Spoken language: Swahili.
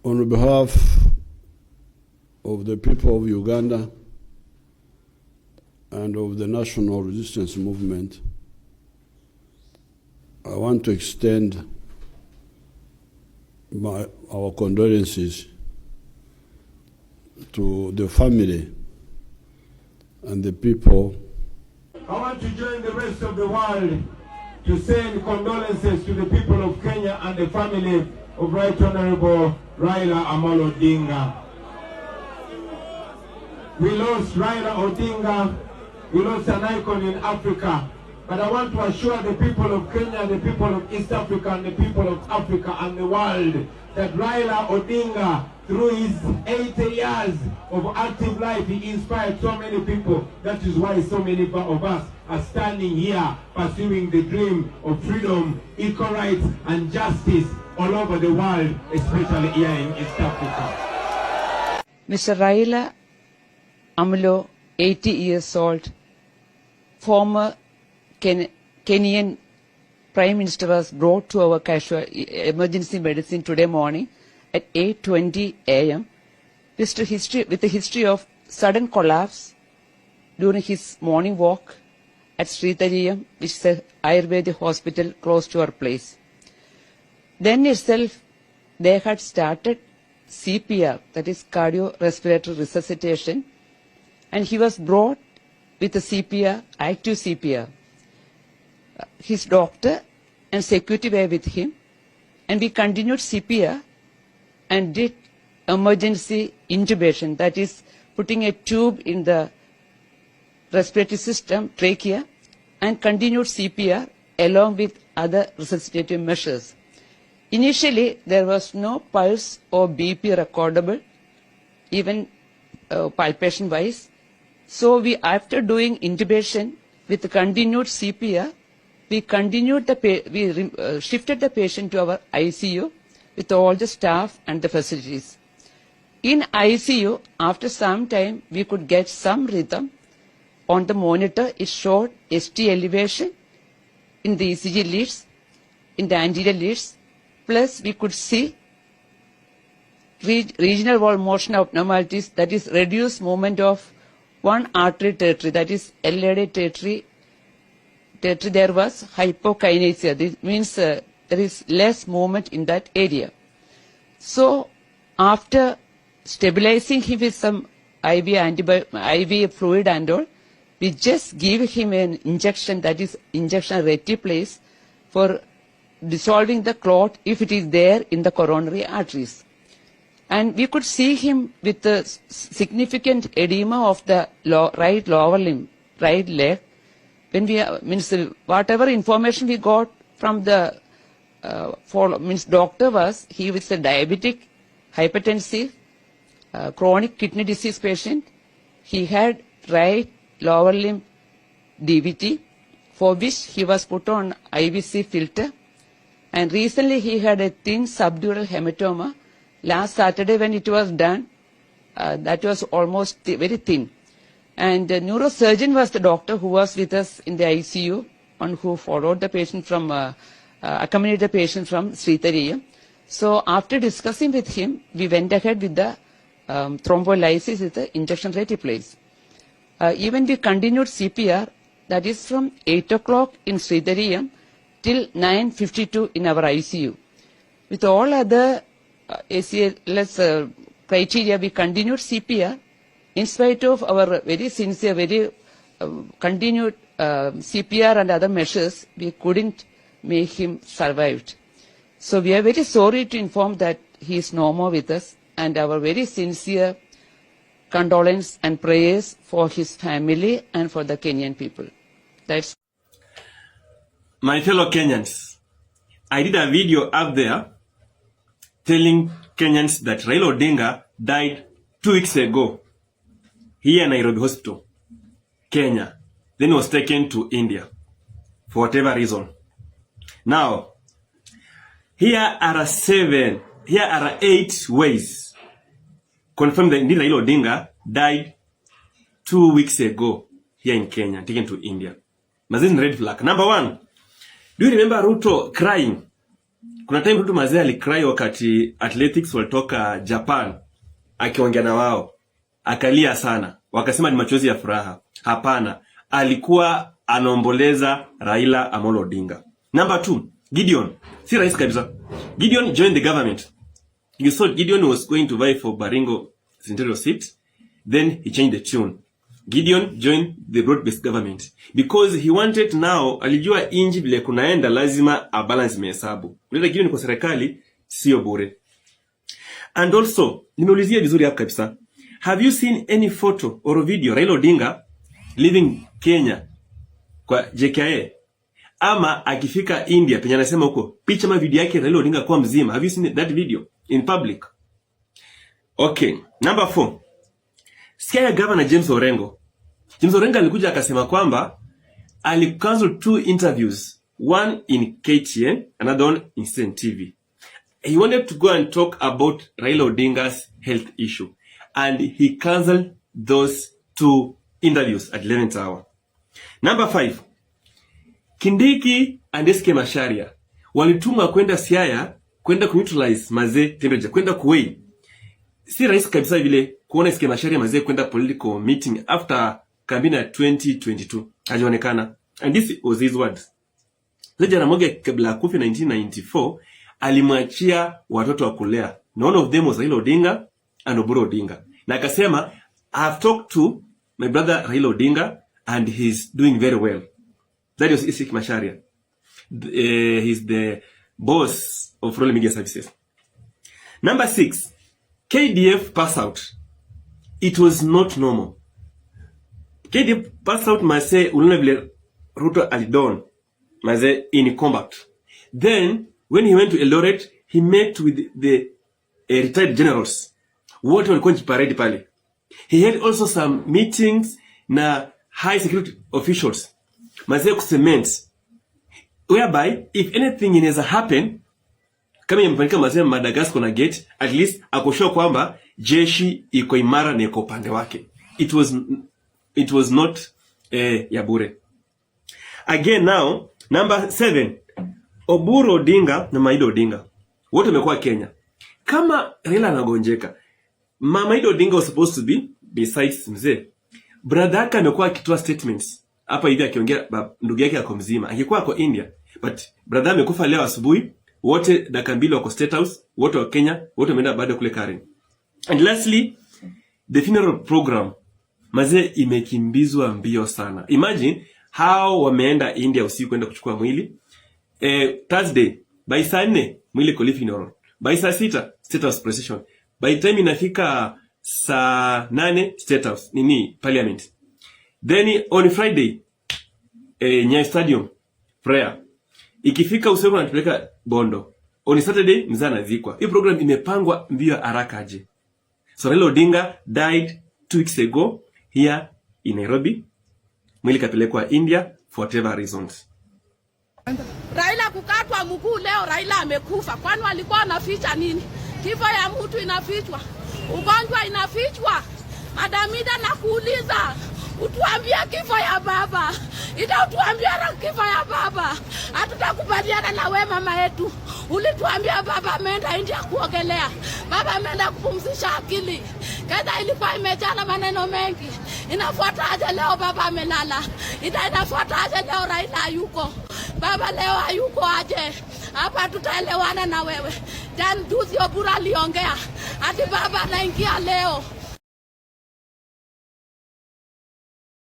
On behalf of the people of Uganda and of the National Resistance Movement, I want to extend our condolences to the family and the people. I want to join the rest of the world to send condolences to the people of Kenya and the family of Right Honorable Raila Amolo Odinga. We lost Raila Odinga, we lost an icon in Africa, but I want to assure the people of Kenya, the people of East Africa, and the people of Africa and the world that Raila Odinga, through his 80 years of active life, he inspired so many people. That is why so many of us are standing here pursuing the dream of freedom, equal rights, and justice all over the world, especially here in East Africa. Mr. Raila Amolo, 80 years old, former Kenyan Prime Minister, was brought to our emergency medicine today morning at 8:20 a.m. with a history of sudden collapse during his morning walk at Sritariyam, which is an Ayurvedic hospital close to our place. Then itself, they had started CPR, that is cardiorespiratory resuscitation, and he was brought with a CPR, active CPR. His doctor and security were with him, and we continued CPR and did emergency intubation, that is putting a tube in the respiratory system, trachea, and continued CPR along with other resuscitative measures. Initially, there was no pulse or BP recordable, even palpation-wise. So after doing intubation with continued CPR, we shifted the patient to our ICU with all the staff and the facilities. In ICU, after some time, we could get some rhythm. On the monitor, it showed ST elevation in the ECG leads, in the anterior leads, plus we could see regional wall motion abnormalities, that is reduced movement of one artery territory, that is LAD territory. There was hypokinesia. This means there is less movement in that area. So after stabilizing him with some IV fluid and all, we just give him an injection, that is injection reticulase, for dissolving the clot if it is there in the coronary arteries. And we could see him with a significant edema of the right lower limb, right leg. When whatever information we got from the doctor was, he was a diabetic, hypertensive, chronic kidney disease patient. He had right lower limb DVT, for which he was put on IVC filter. And recently he had a thin subdural hematoma. Last Saturday when it was done, that was almost very thin. And the neurosurgeon was the doctor who was with us in the ICU and who followed the patient from, accompanied the patient from Sritariyam. So after discussing with him, we went ahead with the thrombolysis with the injection reticulase. Even we continued CPR, that is from 8 o'clock in Sritariyam till 9:52 in our ICU. With all other ACLS criteria, we continued CPR. In spite of our very sincere, very continued CPR and other measures, we couldn't make him survive. So we are very sorry to inform that he is no more with us, and our very sincere condolence and prayers for his family and for the Kenyan people. That's my fellow Kenyans. I did a video up there telling Kenyans that Raila Odinga died 2 weeks ago here in Nairobi Hospital, Kenya. Then was taken to India for whatever reason. Now, here are 8 ways confirmed that indeed Raila Odinga died 2 weeks ago here in Kenya, taken to India. Mazin red flag. Number 1, do you remember Ruto crying Kuna time mtu mazee alicry wakati athletics walitoka Japan akiongea na wao. Akalia sana. Wakasema ni machozi ya furaha. Hapana. Alikuwa anaomboleza Raila Amolo Odinga. Number 2, Gideon. Si rais kabisa. Gideon joined the government. You saw Gideon was going to vie for Baringo senatorial seat. Then he changed the tune. Gideon joined the broad-based government because he wanted now, alijua inji vile kunaenda lazima a balance mehesabu. Kuleta Gideon kwa serikali sio bure. And also, nimeulizia vizuri hapa kabisa. Have you seen any photo or video Raila Odinga leaving Kenya kwa JKIA? Ama akifika India penye anasema huko picha ma video yake Raila Odinga kwa mzima. Have you seen that video in public? Okay, number 4. Siaya Governor James Orengo. James Orengo alikuja akasema kwamba alicancel 2 interviews, one in KTN, another one in Citizen TV. He wanted to go and talk about Raila Odinga's health issue, and he cancelled those 2 interviews at 11th hour. Number 5. Kindiki and SK Macharia walituma kwenda Siaya kwenda neutralize mazee temperature, kwenda kuwei. Si rais kabisa vile kuona SK Macharia mazee kwenda political meeting after campaign 2022 hajaonekana. And this was his words. Jaramogi kabla kufi 1994 alimwachia watoto wa kulea. None of them was Raila Odinga and Oburu Odinga. Na akasema, I have talked to my brother Raila Odinga and he's doing very well. That was SK Macharia. He's the boss of Royal Media Services. Number 6. KDF pass out. It was not normal. KDF pass out mase ulona vile Ruto alidon mase in combat. Then when he went to Eldoret, he met with the retired generals. Wote walikuwa parade pale. He had also some meetings na high security officials. Mase kucement. Whereby if anything inaweza happen, kama yamefanyika mase Madagascar na gate, at least akoshoa kwamba jeshi iko imara na iko upande wake. It was not ya bure. Again now, number 7. Oburu Odinga na Maido Odinga. Wote wamekuwa Kenya. Kama Raila anagonjeka, Maido Odinga was supposed to be besides mzee. Brother yake amekuwa akitoa statements. Hapa hivi akiongea ndugu yake yako mzima. Angekuwa kwa India, but brother amekufa leo asubuhi. Wote dakika 2 wako State House, wote wa Kenya, wote wameenda baada kule Karen. And lastly, the funeral program. Mazee imekimbizwa mbio sana. Imagine how wameenda India usiku kwenda kuchukua mwili. Thursday, by saa 4, mwili kwa funeral. By saa 6, State House procession. By time inafika saa 8, State House, Parliament. Then on Friday, Nyayo Stadium, prayer. Ikifika usiku wanatupeleka Bondo. On Saturday, mzana zikwa. Hii program imepangwa mbio haraka aje. So Raila Odinga died 2 weeks ago here in Nairobi. Mwili kapelekwa India for whatever reasons. Raila kukatwa mguu leo, Raila amekufa. Kwani walikuwa wanaficha nini? Kifo ya mtu inafichwa. Ugonjwa inafichwa. Madamida na kuuliza, utuambia kifo ya baba. Ita utuambia kifo ya baba. Hatutakubaliana na wewe mama yetu. Ulituambia baba ameenda India kuogelea. Baba ameenda kupumzisha akili. Kenda ilikuwa imejana maneno mengi. Inafuata aje leo baba amelala. Inafuata aje leo Raila hayuko. Baba leo hayuko aje. Hapa tutaelewana na wewe. Juzi Oburu aliongea. Hadi baba anaingia leo.